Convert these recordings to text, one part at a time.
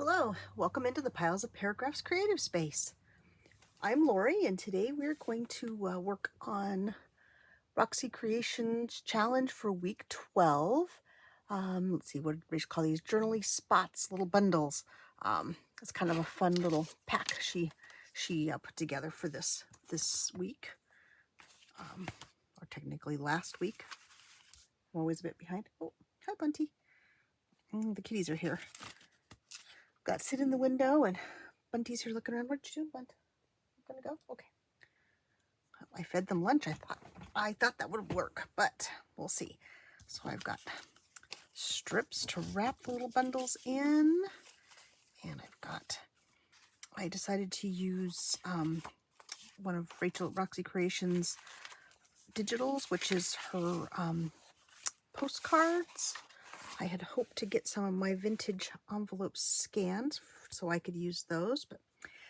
Hello, welcome into the Piles of Paragraphs creative space. I'm Lori, and today we're going to work on Roxy Creations Challenge for week 12. Let's see, what did Rachel call these? Journaly spots, little bundles. It's kind of a fun little pack she put together for this week, or technically last week. I'm always a bit behind. Oh, hi, Bunty. The kitties are here. Got to sit in the window, and Bunty's here looking around. What you doing, Bunt? Gonna go? Okay. I fed them lunch. I thought that would work, but we'll see. So I've got strips to wrap the little bundles in, and I decided to use one of Roxy Creations digitals, which is her postcards. I had hoped to get some of my vintage envelopes scanned so I could use those, but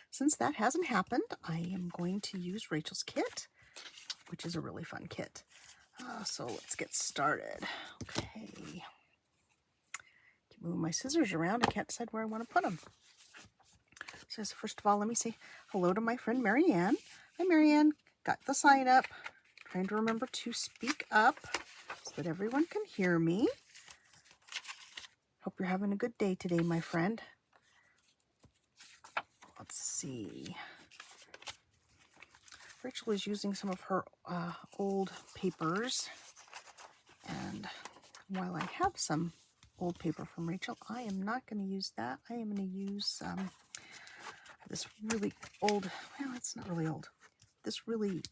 since that hasn't happened, I am going to use Rachel's kit, which is a really fun kit. So let's get started. Okay. Keep moving my scissors around. I can't decide where I want to put them. So first of all, let me say hello to my friend Marianne. Hi, Marianne. Got the sign up. Trying to remember to speak up so that everyone can hear me. Hope you're having a good day today, my friend. Let's see. Rachel is using some of her old papers, and while I have some old paper from Rachel, I am not going to use that. I am going to use this really old, well, it's not really old, this really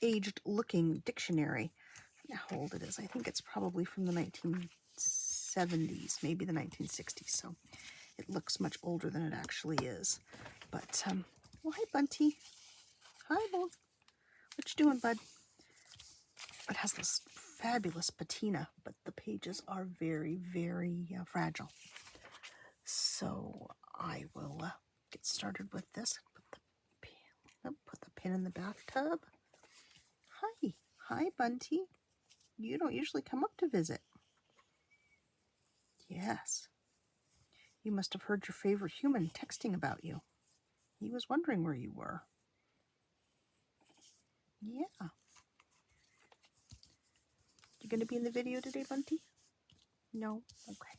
aged looking dictionary. I don't know how old it is. I think it's probably from the 1970s, maybe the 1960s, so it looks much older than it actually is. But, well, hi, Bunty. Hi, Bull. What you doing, bud? It has this fabulous patina, but the pages are very, very fragile. So I will get started with this. Put the pin in the bathtub. Hi, Bunty. You don't usually come up to visit. Yes. You must have heard your favorite human texting about you. He was wondering where you were. Yeah. You going to be in the video today, Bunty? No? Okay.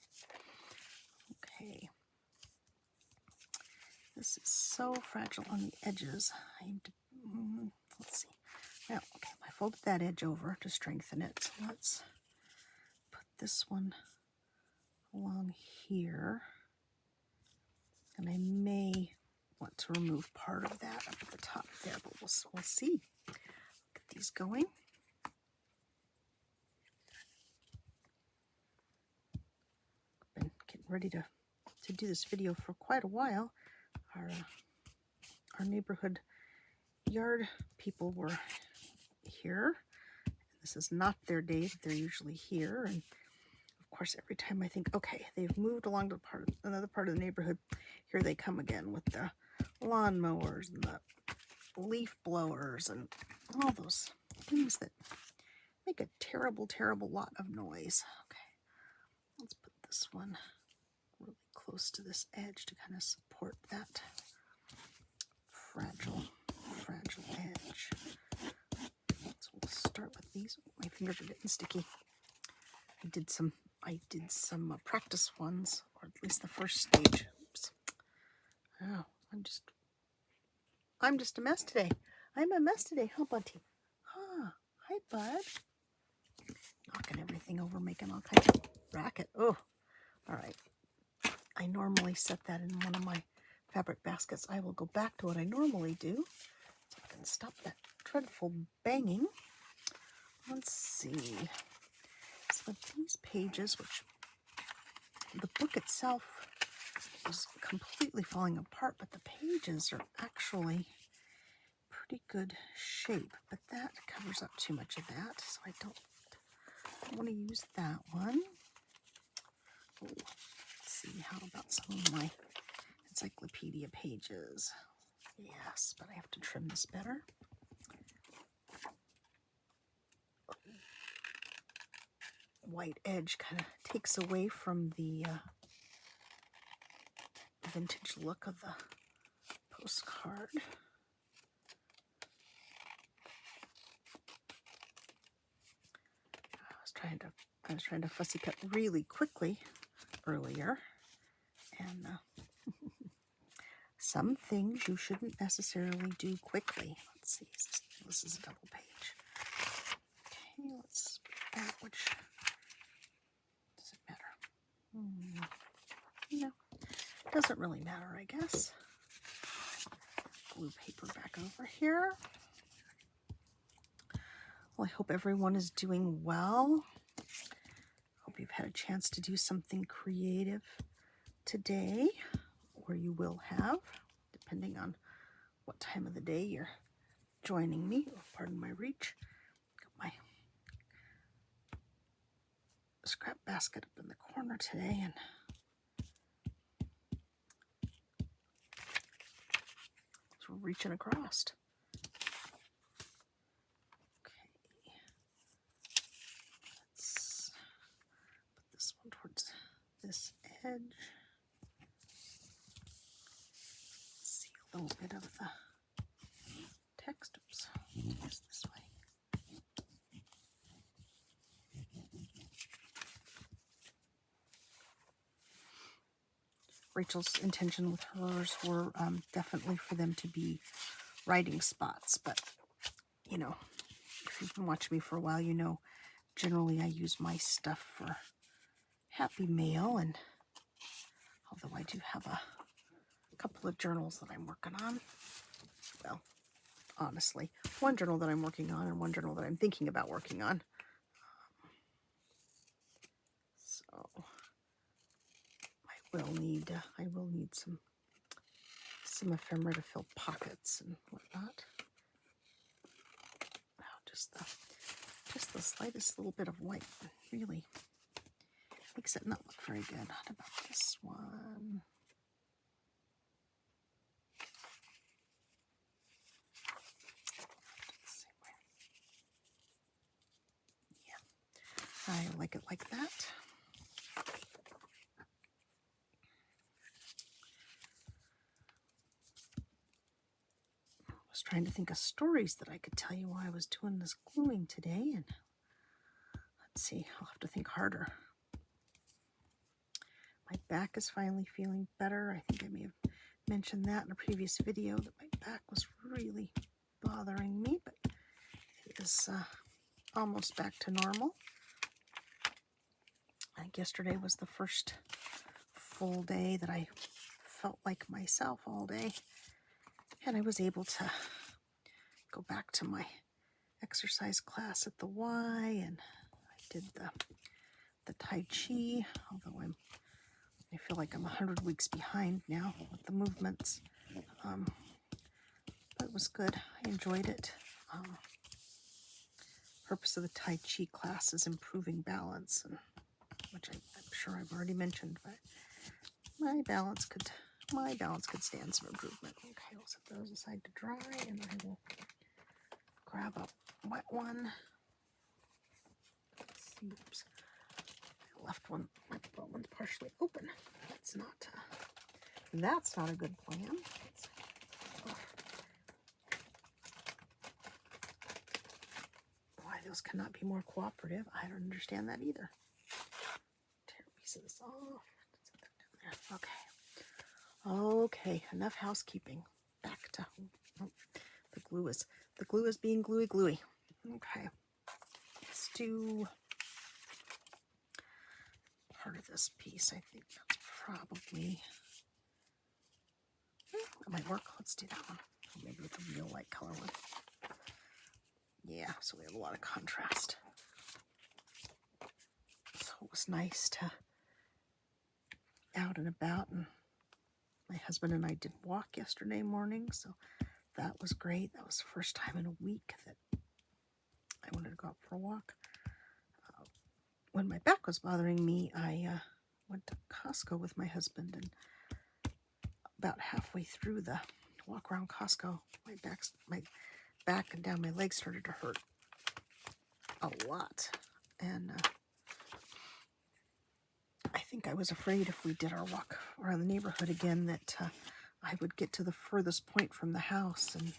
This is so fragile on the edges. Let's see. Well, okay, I folded that edge over to strengthen it. So let's put this one along here. And I may want to remove part of that up at the top there, but we'll see. Get these going. Been getting ready to do this video for quite a while. Our neighborhood yard people were here. This is not their day that they're usually here, and of course every time I think, okay, they've moved along to another part of the neighborhood, here they come again with the lawn mowers and the leaf blowers and all those things that make a terrible, terrible lot of noise. Okay, let's put this one really close to this edge to kind of support that fragile edge. So we'll start with these. My fingers are getting sticky. I did some practice ones, or at least the first stage. Oops. Oh, I'm just a mess today. I'm a mess today, huh, Bunty? Huh. Hi, bud. Knocking everything over, making all kinds of racket. Oh, all right. I normally set that in one of my fabric baskets. I will go back to what I normally do so I can stop that dreadful banging. Let's see. So these pages, which the book itself is completely falling apart, but the pages are actually pretty good shape, but that covers up too much of that, so I don't want to use that one. Oh, let's see, how about some of my encyclopedia pages? Yes, but I have to trim this better. White edge kind of takes away from the vintage look of the postcard. I was trying to fussy cut really quickly earlier, and some things you shouldn't necessarily do quickly. Let's see, this is a double page. Okay, let's figure out which. Does it matter? No, doesn't really matter, I guess. Glue paper back over here. Well, I hope everyone is doing well. Hope you've had a chance to do something creative today, or you will have, depending on what time of the day you're joining me. Oh, pardon my reach. Got my scrap basket up in the corner today, and so we're reaching across. Towards this edge. See a little bit of the text. Oops, this way. Rachel's intention with hers were definitely for them to be writing spots, but you know, if you've been watching me for a while, you know, generally I use my stuff for happy mail, and although I do have a couple of journals that I'm working on. Well, honestly, one journal that I'm working on and one journal that I'm thinking about working on. So I will need some ephemera to fill pockets and whatnot. Now just the slightest little bit of white really makes it not look very good. What about this one? Yeah, I like it like that. I was trying to think of stories that I could tell you while I was doing this gluing today, and let's see, I'll have to think harder. My back is finally feeling better. I think I may have mentioned that in a previous video, that my back was really bothering me, but it is almost back to normal. I think yesterday was the first full day that I felt like myself all day, and I was able to go back to my exercise class at the Y, and I did the Tai Chi, although I feel like I'm 100 weeks behind now with the movements. But it was good. I enjoyed it. Purpose of the Tai Chi class is improving balance, and which I'm sure I've already mentioned, but my balance could stand some improvement. Okay, I'll set those aside to dry, and I will grab a wet one. Let's see, oops. I left one partially open. That's not a good plan. Why those cannot be more cooperative, I don't understand that either. Tear a piece of this off. Okay, enough housekeeping. Back to the glue is being gluey. Okay, let's do part of this piece. I think that's probably, that might work. Let's do that one. Maybe with the real light color one. Yeah, so we have a lot of contrast. So it was nice to out and about, and my husband and I did walk yesterday morning, so that was great. That was the first time in a week that I wanted to go out for a walk. When my back was bothering me, I went to Costco with my husband, and about halfway through the walk around Costco, my back and down my legs started to hurt a lot, and I think I was afraid if we did our walk around the neighborhood again that I would get to the furthest point from the house and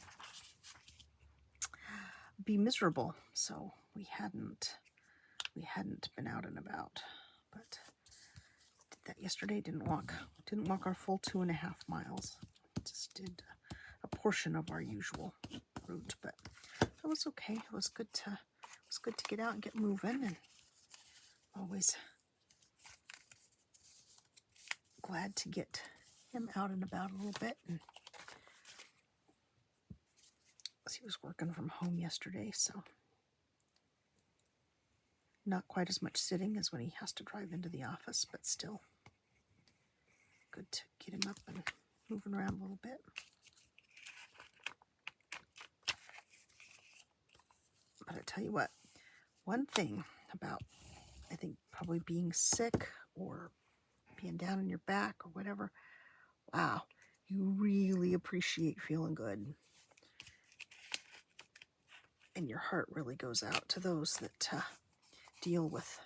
be miserable. So we hadn't been out and about, but did that yesterday. Didn't walk our full 2.5 miles. Just did a portion of our usual route, but that was okay. It was good to get out and get moving, and always glad to get him out and about a little bit. And he was working from home yesterday, so not quite as much sitting as when he has to drive into the office, but still good to get him up and moving around a little bit. But I tell you what, one thing about, I think, probably being sick or being down on your back or whatever, wow, you really appreciate feeling good. And your heart really goes out to those that deal with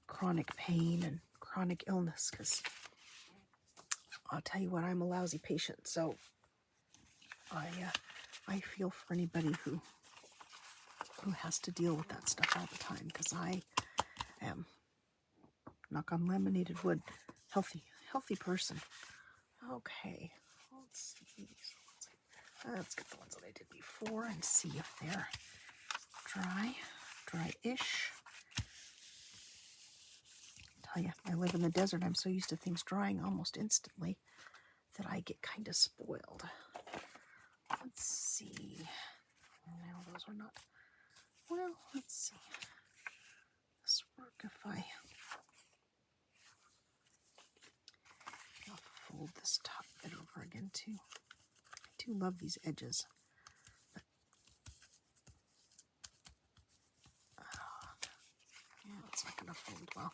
chronic pain and chronic illness, because I'll tell you what, I'm a lousy patient, so I feel for anybody who has to deal with that stuff all the time, because I am, knock on laminated wood, healthy person. Okay, let's see. Let's get the ones that I did before and see if they're dry-ish. Tell you, I live in the desert. I'm so used to things drying almost instantly that I get kind of spoiled. Let's see. No, those are not. Well, let's see. This work if I'll fold this top bit over again too. I do love these edges, but yeah, it's not going to fold well.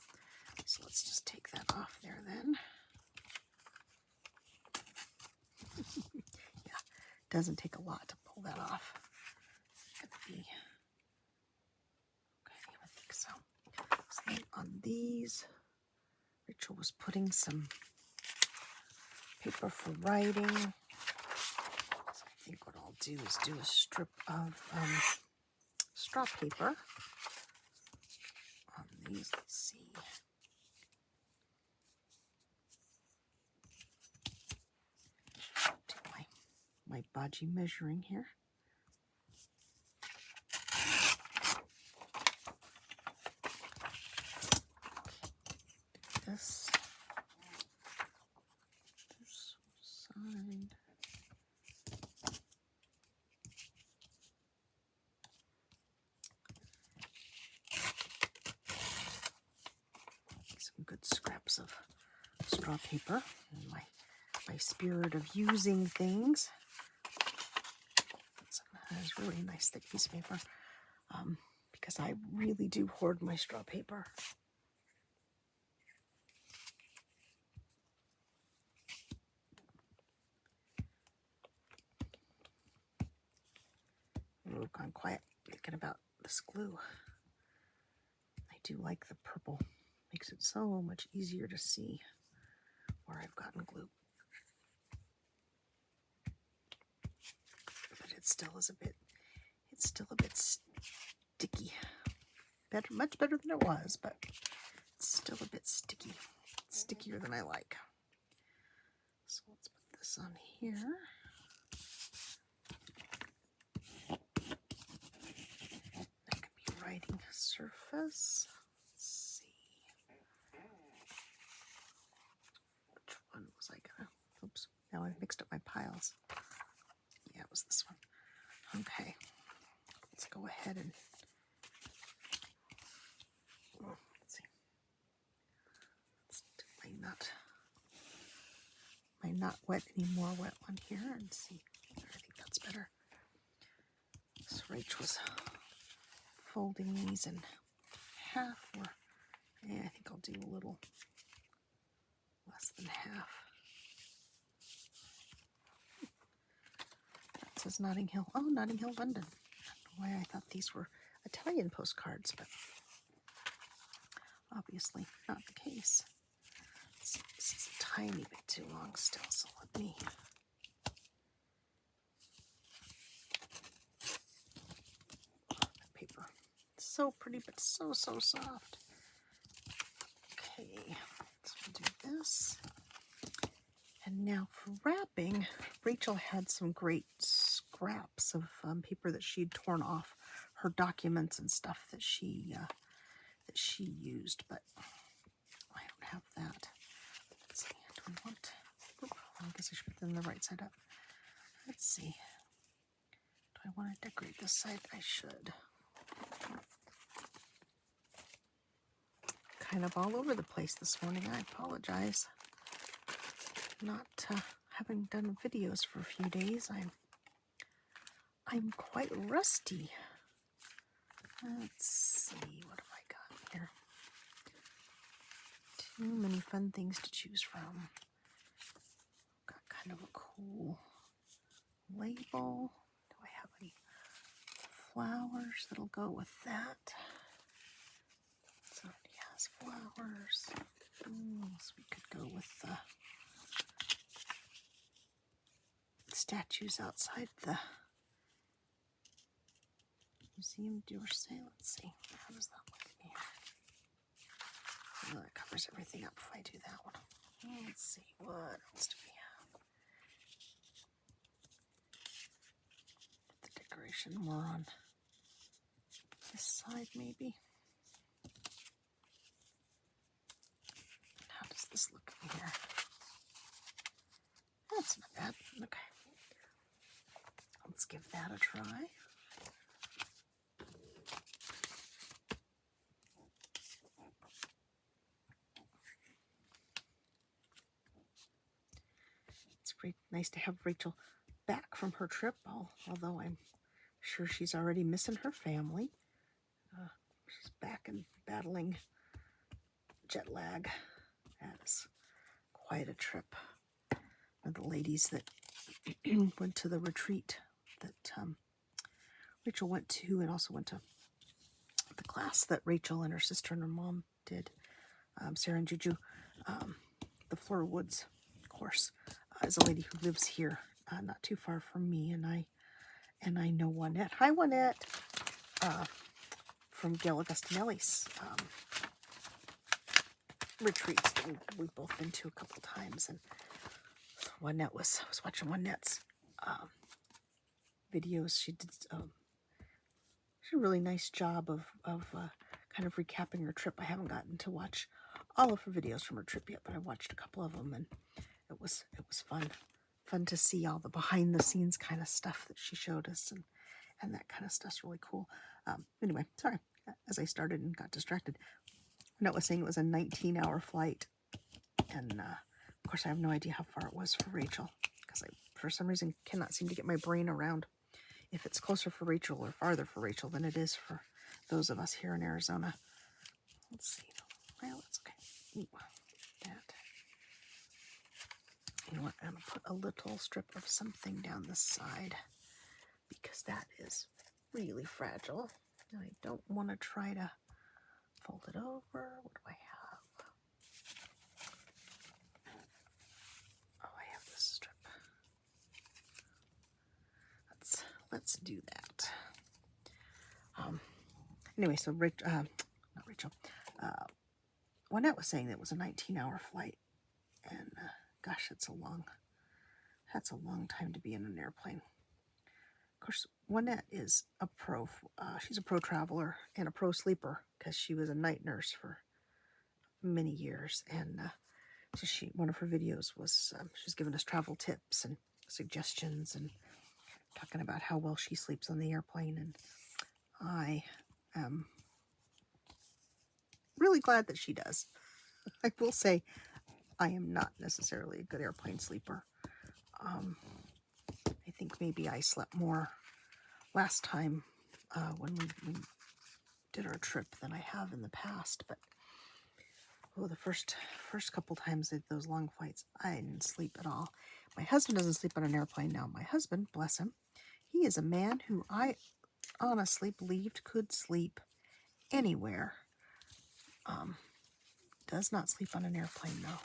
So let's just take that off there then. Yeah, it doesn't take a lot to pull that off. It's going to be okay, I think so. So then on these, Rachel was putting some paper for writing. So I think what I'll do is do a strip of straw paper on these. Let's see. Do my bodgy measuring here. This side. Some good scraps of straw paper and my spirit of using things. It's a really nice thick piece of paper because I really do hoard my straw paper. Oh, gone quiet thinking about this glue. I do like the purple. Makes it so much easier to see where I've gotten glue. But it still is a bit sticky. Much better than it was, but it's still a bit sticky. It's stickier than I like. So let's put this on here. That could be writing surface. Let's see. Which one was I gonna? Oops, now I've mixed up my piles. Yeah, it was this one. Okay, let's go ahead and let's see. Let's do my not wet anymore wet one here and see. I think that's better. So Rach was folding these in half, or yeah, I think I'll do a little less than half. That says Notting Hill. Oh, Notting Hill, London. I don't know why I thought these were Italian postcards, but obviously not the case. tiny bit too long still, so let me... The paper. So pretty, but so soft. Okay, so we'll do this. And now for wrapping, Rachel had some great scraps of paper that she'd torn off her documents and stuff that she used, but I don't have that. Let's see, do I want... I guess I should put them the right side up. Let's see. Do I want to decorate this side? I should. Kind of all over the place this morning. I apologize. Not having done videos for a few days. I'm quite rusty. Let's see, what have I got here? Too many fun things to choose from. Got kind of a cool label. Do I have any flowers that'll go with that? This already has flowers. So we could go with the statues outside the Museum d'Orsay. Let's see. How does that look in here? Oh, that covers everything up if I do that one. Let's see. What else do we have? The decoration more on this side, maybe. How does this look in here? That's not bad. Okay. Let's give that a try. It's great, nice to have Rachel back from her trip, although I'm sure she's already missing her family. She's back and battling jet lag. That's quite a trip. One of the ladies that went to the retreat that Rachel went to, and also went to the class that Rachel and her sister and her mom did, Sarah and Juju, the Flora Woods course, is a lady who lives here, not too far from me, and I know Juanette. Hi, Juanette, from Gail Augustinelli's retreats that we've both been to a couple times, and Juanette I was watching Juanette's videos. She did a really nice job of kind of recapping her trip. I haven't gotten to watch all of her videos from her trip yet, but I watched a couple of them, and it was fun to see all the behind the scenes kind of stuff that she showed us, and that kind of stuff's really cool. Anyway, sorry, as I started and got distracted. Annette was saying it was a 19-hour flight, and of course I have no idea how far it was for Rachel, because I, for some reason, cannot seem to get my brain around if it's closer for Rachel or farther for Rachel than it is for those of us here in Arizona. Let's see. Well, that's okay. Ooh, that. You know what? I'm going to put a little strip of something down the side, because that is really fragile. And I don't want to try to fold it over. What do I have? Oh, I have this strip. Let's do that. Anyway, so not Rachel. Juanette was saying that it was a 19-hour flight, and gosh, that's a long time to be in an airplane. Of course, Juanette is a pro. She's a pro traveler and a pro sleeper, because she was a night nurse for many years, and so one of her videos was she's giving us travel tips and suggestions and talking about how well she sleeps on the airplane, and I am really glad that she does. I will say I am not necessarily a good airplane sleeper. I think maybe I slept more last time when we did our trip than I have in the past, but the first couple times I did those long flights, I didn't sleep at all. My husband doesn't sleep on an airplane now. My husband, bless him, he is a man who I honestly believed could sleep anywhere. Does not sleep on an airplane, though.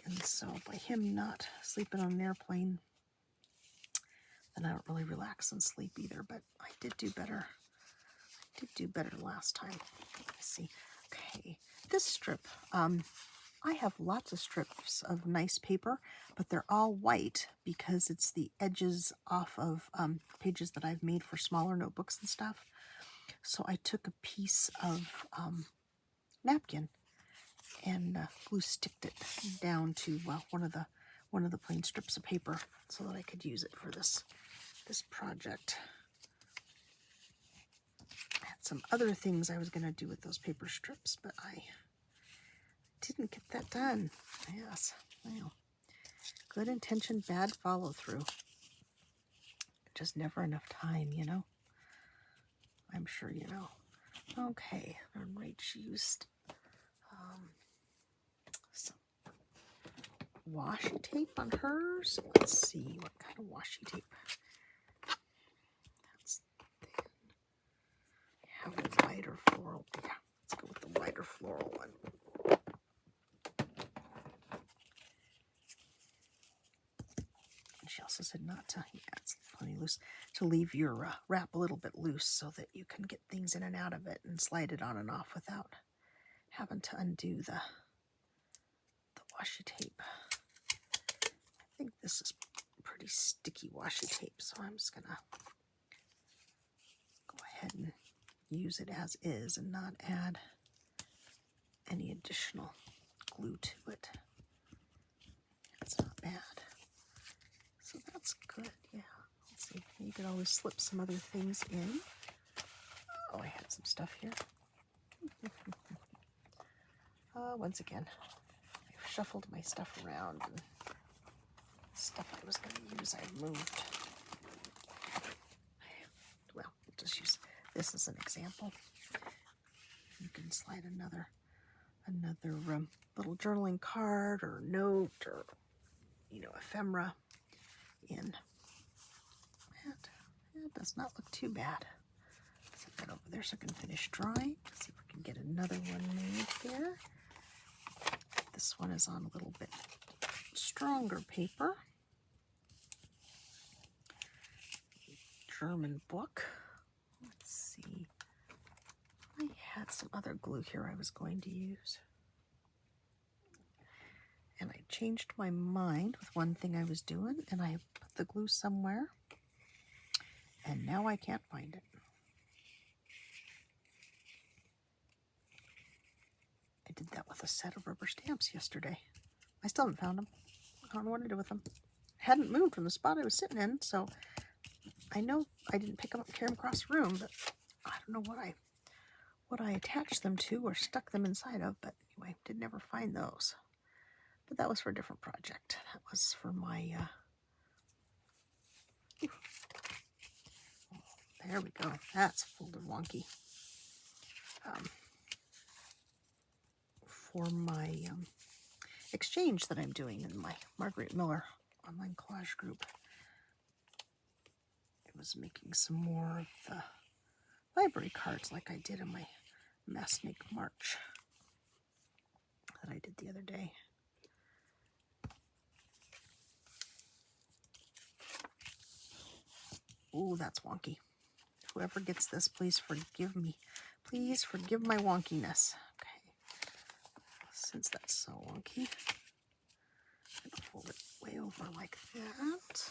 And so by him not sleeping on an airplane, then I don't really relax and sleep either, but I did do better. I did do better last time. Let's see. Okay, this strip, I have lots of strips of nice paper, but they're all white because it's the edges off of pages that I've made for smaller notebooks and stuff. So I took a piece of napkin and glue sticked it down to one of the plain strips of paper so that I could use it for this project. I had some other things I was going to do with those paper strips, but I didn't get that done. Yes, well, good intention, bad follow through. Just never enough time, you know. I'm sure you know. Okay, and Rach used some washi tape on hers. Let's see what kind of washi tape. That's thin. Have a wider floral. Yeah, let's go with the wider floral one. She also said not to, yeah, it's plenty loose, to leave your wrap a little bit loose so that you can get things in and out of it and slide it on and off without having to undo the washi tape. I think this is pretty sticky washi tape, so I'm just gonna go ahead and use it as is and not add any additional glue to it. It's not bad. So that's good, yeah. Let's see, you could always slip some other things in. Oh, I had some stuff here. Once again, I've shuffled my stuff around and stuff I was going to use I've moved. Well, we'll just use this as an example. You can slide another little journaling card or note or, you know, ephemera in. That does not look too bad. Set that over there so I can finish drawing. Let's see if we can get another one made here. This one is on a little bit stronger paper. German book. Let's see. I had some other glue here I was going to use. And I changed my mind with one thing I was doing, and I put the glue somewhere, and now I can't find it. I did that with a set of rubber stamps yesterday. I still haven't found them. I don't know what to do with them. Hadn't moved from the spot I was sitting in, so I know I didn't pick them up and carry them across the room, but I don't know what I attached them to or stuck them inside of, but anyway, did never find those. But that was for a different project. That was for my, there we go. That's folded wonky. For my exchange that I'm doing in my Margaret Miller online collage group. I was making some more of the library cards like I did in my Mass Make March that I did the other day. Oh, that's wonky. Whoever gets this, please forgive me. Please forgive my wonkiness. Okay. Since that's so wonky, I'm going to fold it way over like that.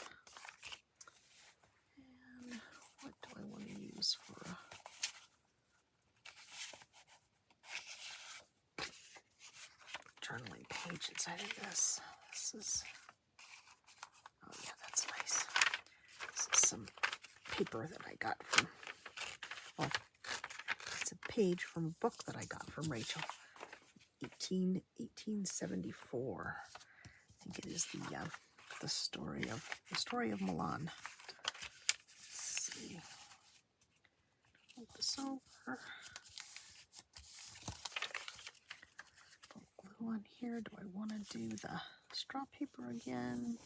And what do I want to use for a journaling page inside of this? This is, oh yeah, that's nice. This is some paper that I got from, well, it's a page from a book that I got from Rachel, 1874. I think it is the story of Milan. Let's see. Hold this over. Put glue on here. Do I want to do the straw paper again?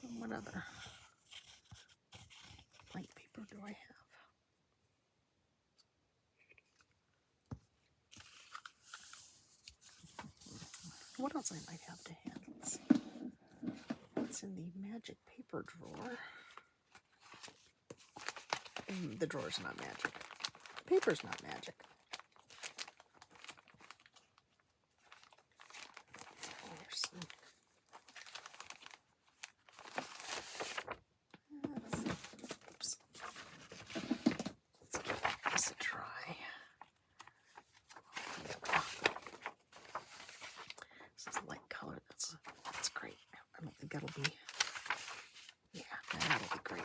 And what other blank paper do I have? What else I might have to hand? Let's see. What's in the magic paper drawer? The drawer's not magic. Paper's not magic. There's some. Oops. Let's give this a try. This is a light color. That's great. I don't think that'll be. Yeah, that'll be great.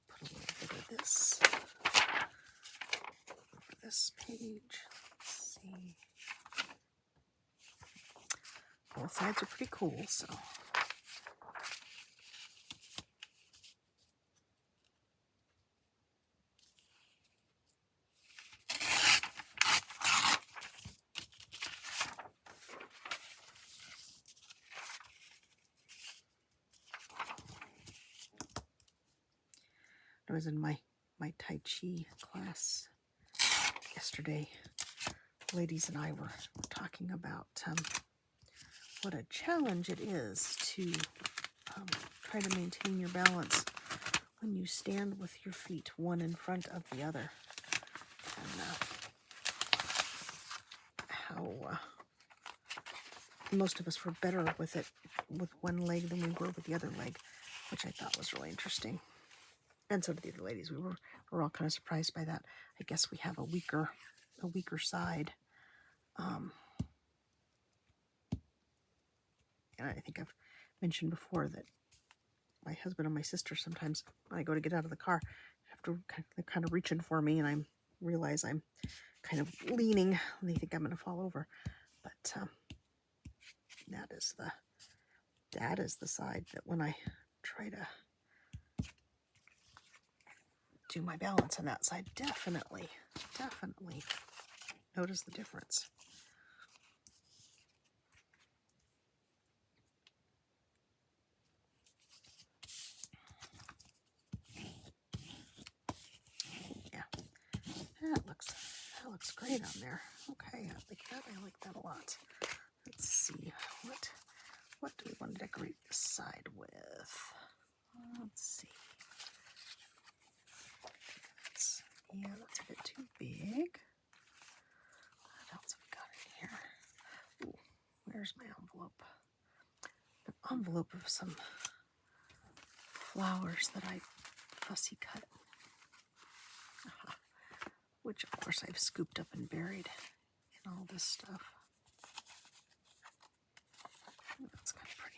Put a little bit of this over this page. Let's see. Both sides are pretty cool, so. I was in my Tai Chi class yesterday. The ladies and I were talking about what a challenge it is to try to maintain your balance when you stand with your feet one in front of the other. And how most of us were better with it with one leg than we were with the other leg, which I thought was really interesting. And so did the other ladies. We were all kind of surprised by that. I guess we have a weaker side. And I think I've mentioned before that my husband and my sister sometimes, when I go to get out of the car, have to they're kind of reaching for me, and I realize I'm kind of leaning, and they think I'm going to fall over. But that is the side that when I try to do my balance on that side, definitely notice the difference. Yeah, that looks great on there. Okay, I like that a lot. Let's see, what do we want to decorate this side with? Let's see. That's a bit too big. What else have we got in here? Ooh, where's my envelope? An envelope of some flowers that I fussy cut. Which of course I've scooped up and buried in all this stuff. Ooh, that's kind of pretty.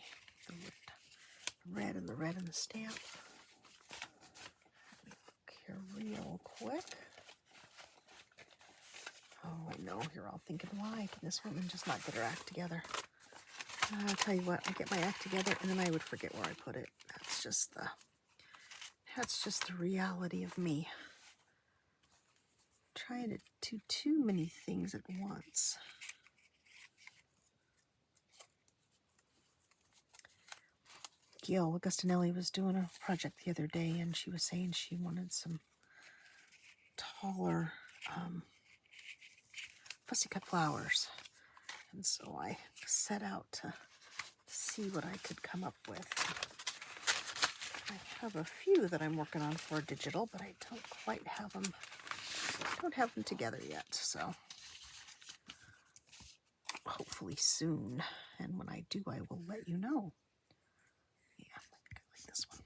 The red and the stamp. Let me look here real quick. Oh, I know, you're all thinking, why can this woman just not get her act together? I'll tell you what, I get my act together and then I would forget where I put it. That's just the reality of me. Trying to do too many things at once. Gail Augustinelli was doing a project the other day, and she was saying she wanted some taller fussy cut flowers. And so I set out to see what I could come up with. I have a few that I'm working on for digital, but I don't quite have them. Don't have them together yet, so hopefully soon. And when I do, I will let you know. Yeah, I think I like this one.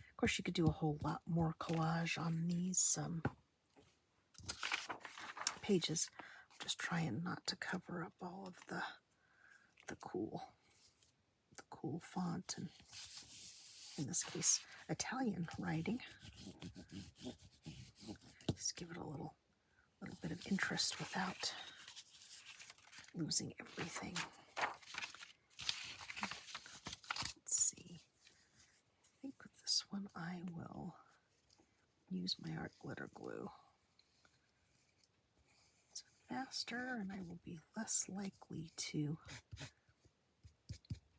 Of course, you could do a whole lot more collage on these pages. I'm just trying not to cover up all of the cool font, and in this case, Italian writing. Just give it a little bit of interest without losing everything. Let's see. I think with this one I will use my art glitter glue. It's faster, and I will be less likely to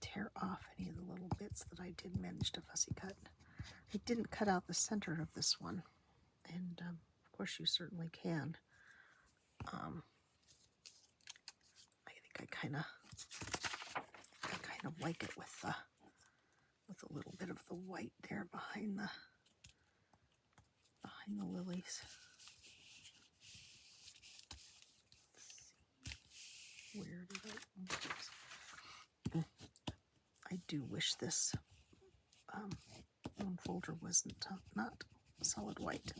tear off any of the little bits that I did manage to fussy cut. I didn't cut out the center of this one, and of Of course, you certainly can. I think I kind of like it with a little bit of the white there behind the lilies. Where did I do wish this one folder wasn't not solid white,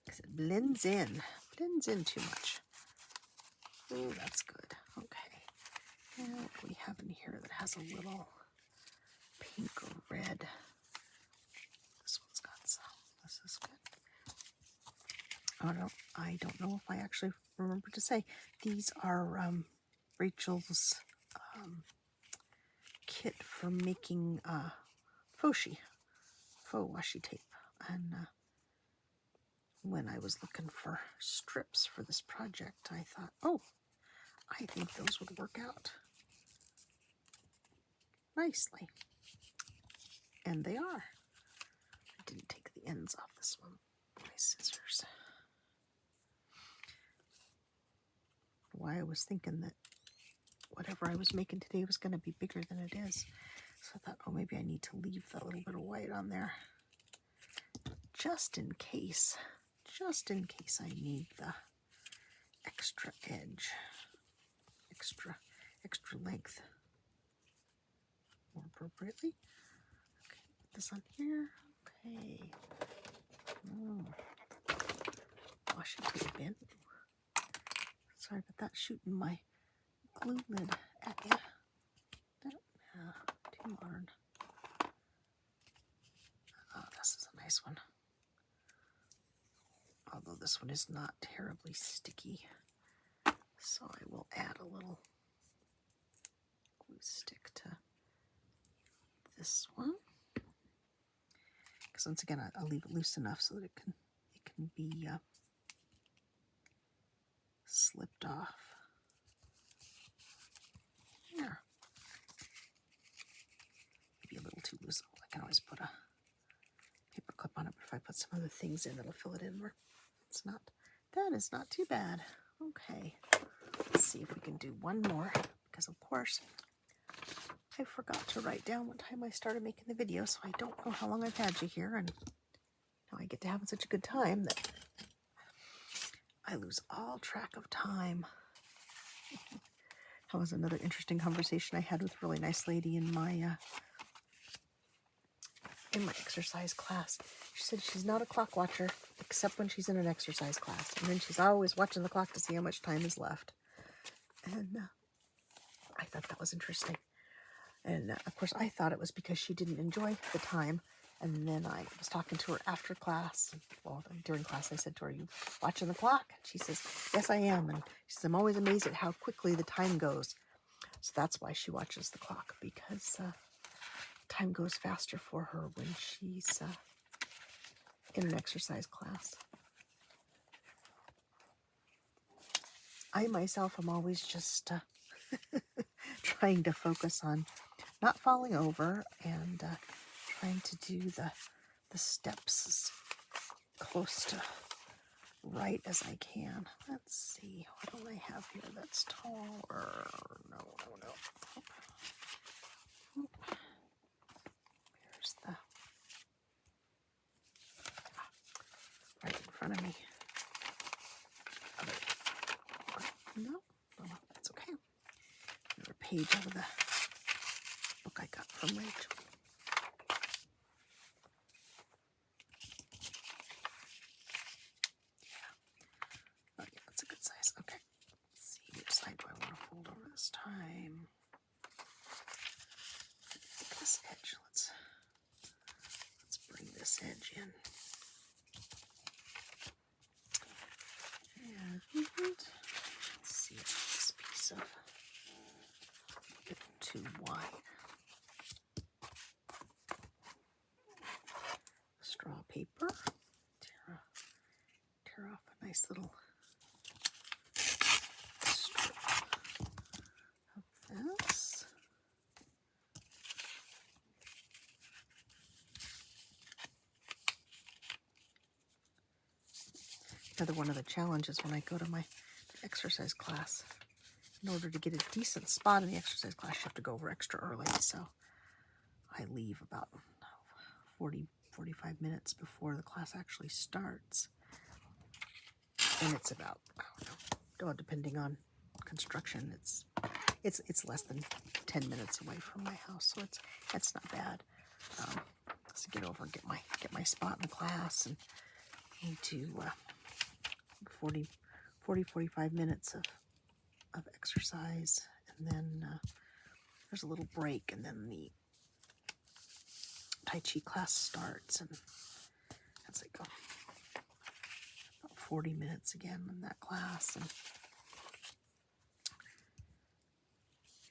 because it blends in too much. Oh, that's good. Okay. And what do we have in here that has a little pink or red? This one's got some. This is good. I don't know if I actually remember to say these are Rachel's kit for making faux washi tape. And when I was looking for strips for this project, I thought, oh, I think those would work out nicely. And they are. I didn't take the ends off this one with my scissors. Why I was thinking that whatever I was making today was going to be bigger than it is. So I thought, oh, maybe I need to leave that little bit of white on there. Just in case I need the extra edge, extra length more appropriately. Okay, put this on here. Okay. Washi tape in. Sorry about that, shooting my glue lid at you. Too modern. Oh, this is a nice one. Although this one is not terribly sticky. So I will add a little glue stick to this one. Because once again, I'll leave it loose enough so that it can be slipped off. There. Maybe a little too loose. I can always put a paper clip on it, but if I put some other things in, it'll fill it in where it's not. That is not too bad. Okay, let's see if we can do one more, because of course I forgot to write down what time I started making the video, so I don't know how long I've had you here, and now I get to having such a good time that I lose all track of time. That was another interesting conversation I had with a really nice lady in my exercise class. She said she's not a clock watcher except when she's in an exercise class, and then she's always watching the clock to see how much time is left. And I thought that was interesting. And of course I thought it was because she didn't enjoy the time. And then I was talking to her after class. Well, during class I said to her, "Are you watching the clock?" And she says, "Yes, I am." And she says, "I'm always amazed at how quickly the time goes." So that's why she watches the clock, because time goes faster for her when she's in an exercise class. I myself am always just trying to focus on not falling over and trying to do the steps as close to right as I can. Let's see, what do I have here that's taller? No. There's the right in front of me. No, that's okay. Another page out of the book I got from Rachel. Oh yeah, that's a good size. Okay. Let's see, which side do I want to fold over this time? This edge. Let's bring this edge in. And let's see if this piece of a bit too wide. Straw paper. Tear off a nice little strip of this. Another one of the challenges when I go to my exercise class. In order to get a decent spot in the exercise class, you have to go over extra early. So I leave about 45 minutes before the class actually starts. And it's about, I don't know, depending on construction, it's less than 10 minutes away from my house, so that's not bad. To get over and get my spot in the class, and need to 45 minutes of exercise, and then there's a little break, and then the Tai Chi class starts, and that's like about 40 minutes again in that class, and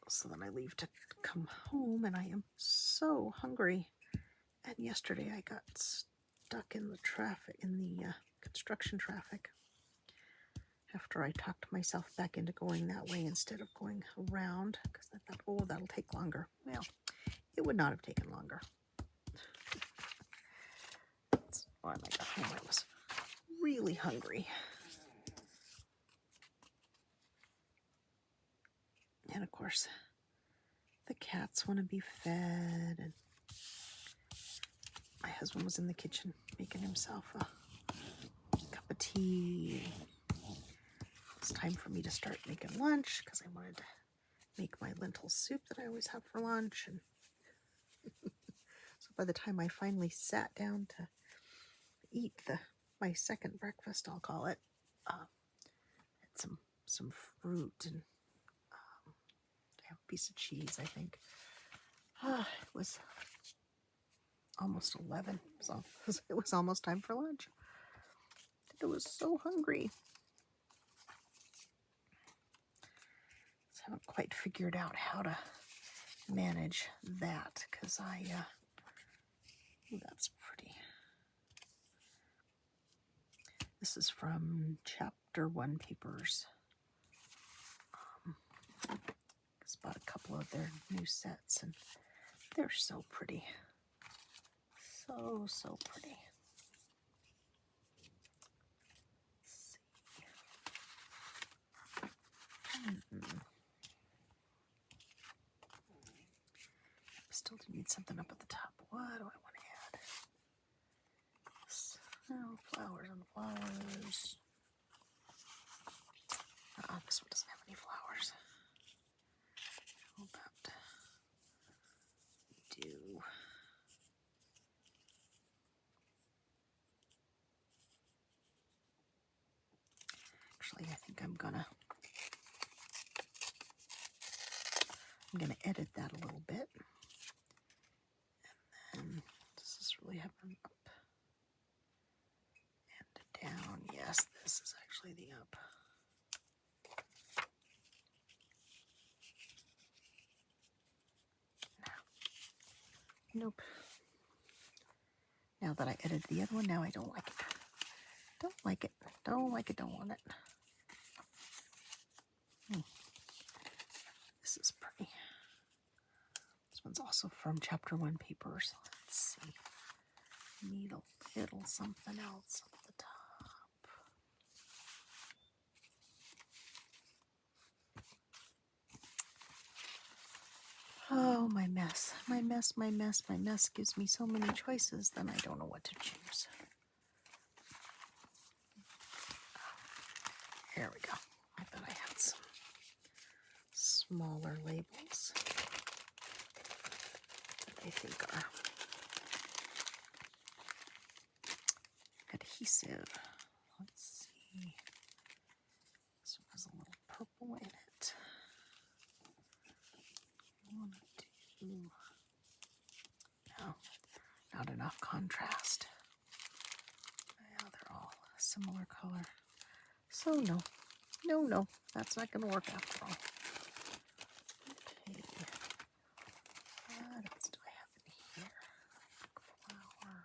so then I leave to come home, and I am so hungry. And yesterday I got stuck in the traffic, in the construction traffic, after I talked myself back into going that way instead of going around, because I thought, oh, that'll take longer. Well, it would not have taken longer. When I got home, I was really hungry. And of course, the cats want to be fed, and my husband was in the kitchen making himself a cup of tea. It's time for me to start making lunch, because I wanted to make my lentil soup that I always have for lunch. And so by the time I finally sat down to eat my second breakfast, I'll call it, had some fruit and a piece of cheese, I think. It was almost 11, so it was almost time for lunch. I was so hungry. So I haven't quite figured out how to manage that, because that's pretty. This is from Chapter 1 Papers. Just bought a couple of their new sets, and they're so pretty. So pretty. Let's see. Still do need something up at the top. What do I want to add? Oh, flowers and flowers. This one doesn't have any flowers. How about we do actually, I think I'm gonna edit that a little bit. And then does this really have an up and down? Yes, this is actually the up. Nope. Now that I edited the other one, now I don't like it. Don't like it. Don't like it. Don't want it. This is pretty. This one's also from Chapter 1 Papers. Let's see. Need a little something else up the top. Oh, my mess. My mess gives me so many choices, then I don't know what to choose. There we go. I thought I had some smaller labels that I think are adhesive. Let's see. This one has a little purple in it. I want to do, no, not enough contrast. Yeah, they're all a similar color. So no, that's not going to work after all. Okay. What else do I have in here? Flower.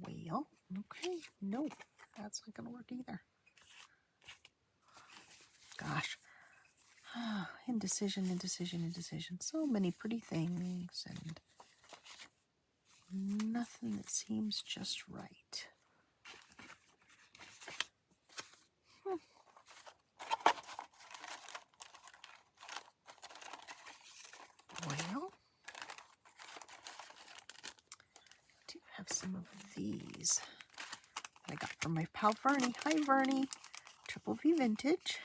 Whale. Okay, no, that's not going to work either. Gosh. Indecision. So many pretty things, and nothing that seems just right. Well, I do have some of these that I got from my pal Vernie. Hi, Vernie. Triple V Vintage.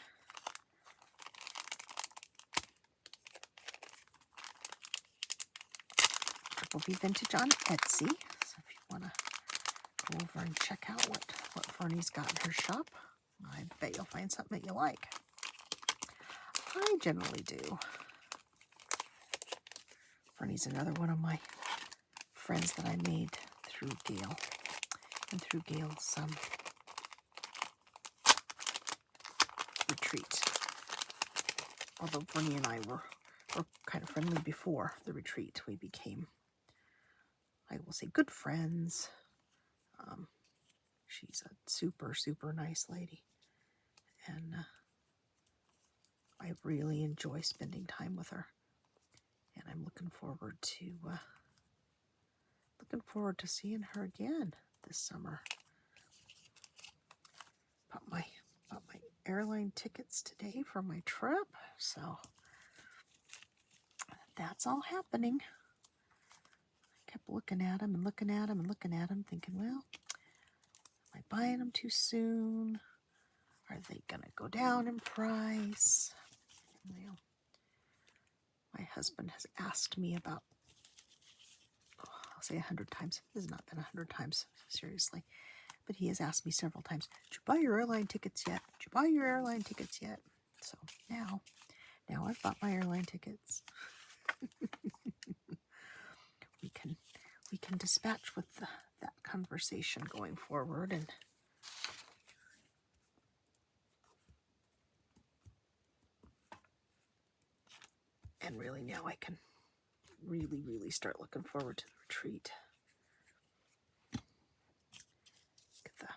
Triple V Vintage on Etsy. So if you want to go over and check out what Vernie's got in her shop, I bet you'll find something that you like. I generally do. Vernie's another one of my friends that I made through Gail and through Gail's retreat. Although Vernie and I were kind of friendly before the retreat, we became, I will say, good friends. She's a super, super nice lady, and I really enjoy spending time with her. And I'm looking forward to seeing her again this summer. Bought my airline tickets today for my trip, so that's all happening. I kept looking at them and looking at them and looking at them, thinking, well, am I buying them too soon? Are they gonna go down in price? Well, my husband has asked me about, I'll say 100 times. This has not been 100 times, seriously. But he has asked me several times, did you buy your airline tickets yet? Did you buy your airline tickets yet? So now I've bought my airline tickets. we can dispatch with that conversation going forward, and really now I can really start looking forward to the retreat. Look at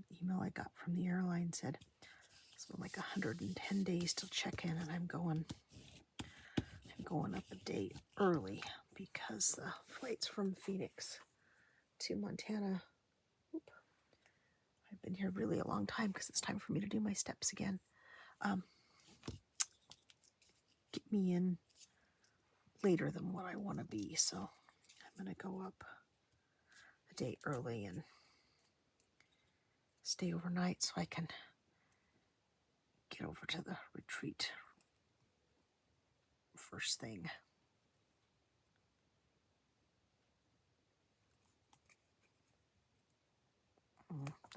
the email I got from the airline said it's been like 110 days till check-in, and I'm going up a day early because the flights from Phoenix to Montana. I've been here really a long time because it's time for me to do my steps again. Get me in later than what I want to be, so I'm going to go up a day early and stay overnight so I can get over to the retreat first thing.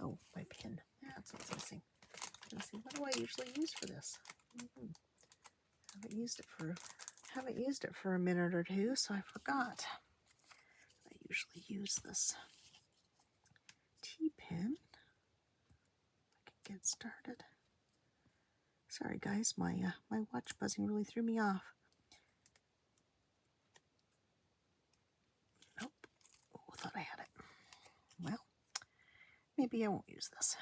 Oh, my pen. That's what's missing. Let's see, what do I usually use for this? Haven't used it for a minute or two, so I forgot. I usually use this T-pen. I can get started. Sorry guys, my watch buzzing really threw me off. Nope. Oh, I thought I had it. Well, maybe I won't use this.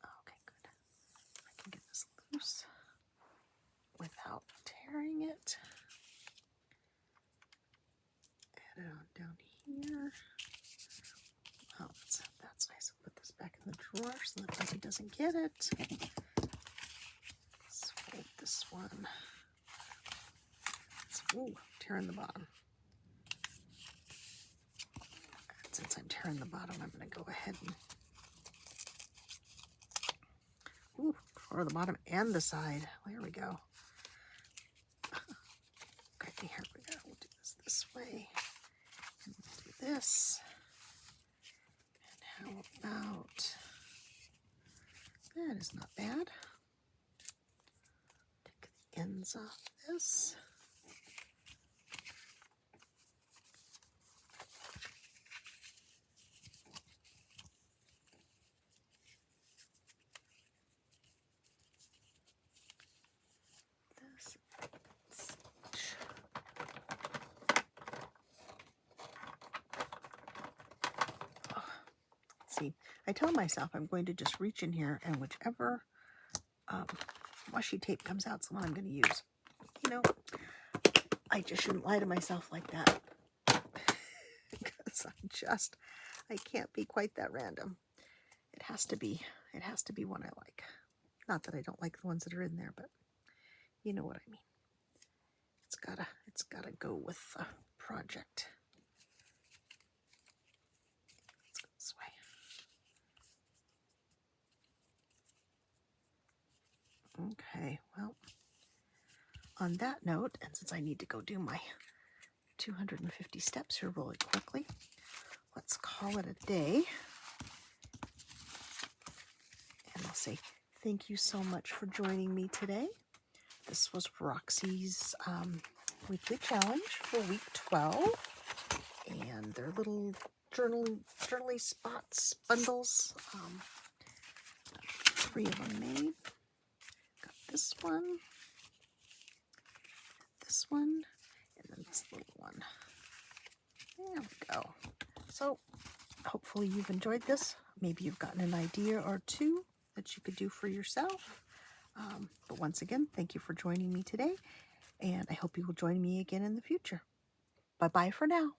Okay, good. I can get this loose without tearing it. Add it on down here. Oh, that's nice. I'll put this back in the drawer so that Bucky doesn't get it. Let's fold this one. Ooh, tearing the bottom. And since I'm tearing the bottom, I'm going to go ahead and for the bottom and the side. There we go. Okay, here we go. We'll do this way. And we'll do this. And how about, that is not bad. Take the ends off this. See, I tell myself I'm going to just reach in here and whichever washi tape comes out, it's the one I'm going to use. You know, I just shouldn't lie to myself like that. Because I can't be quite that random. It has to be one I like. Not that I don't like the ones that are in there, but you know what I mean. It's gotta go with the project. Let's go this way. Okay, well, on that note, and since I need to go do my 250 steps here really quickly, let's call it a day. And I'll say thank you so much for joining me today. This was Roxy's weekly challenge for week 12. And their little journaly spots bundles. 3 of them made. Got this one, and then this little one. There we go. So hopefully you've enjoyed this. Maybe you've gotten an idea or two that you could do for yourself. But once again, thank you for joining me today, and I hope you will join me again in the future. Bye-bye for now.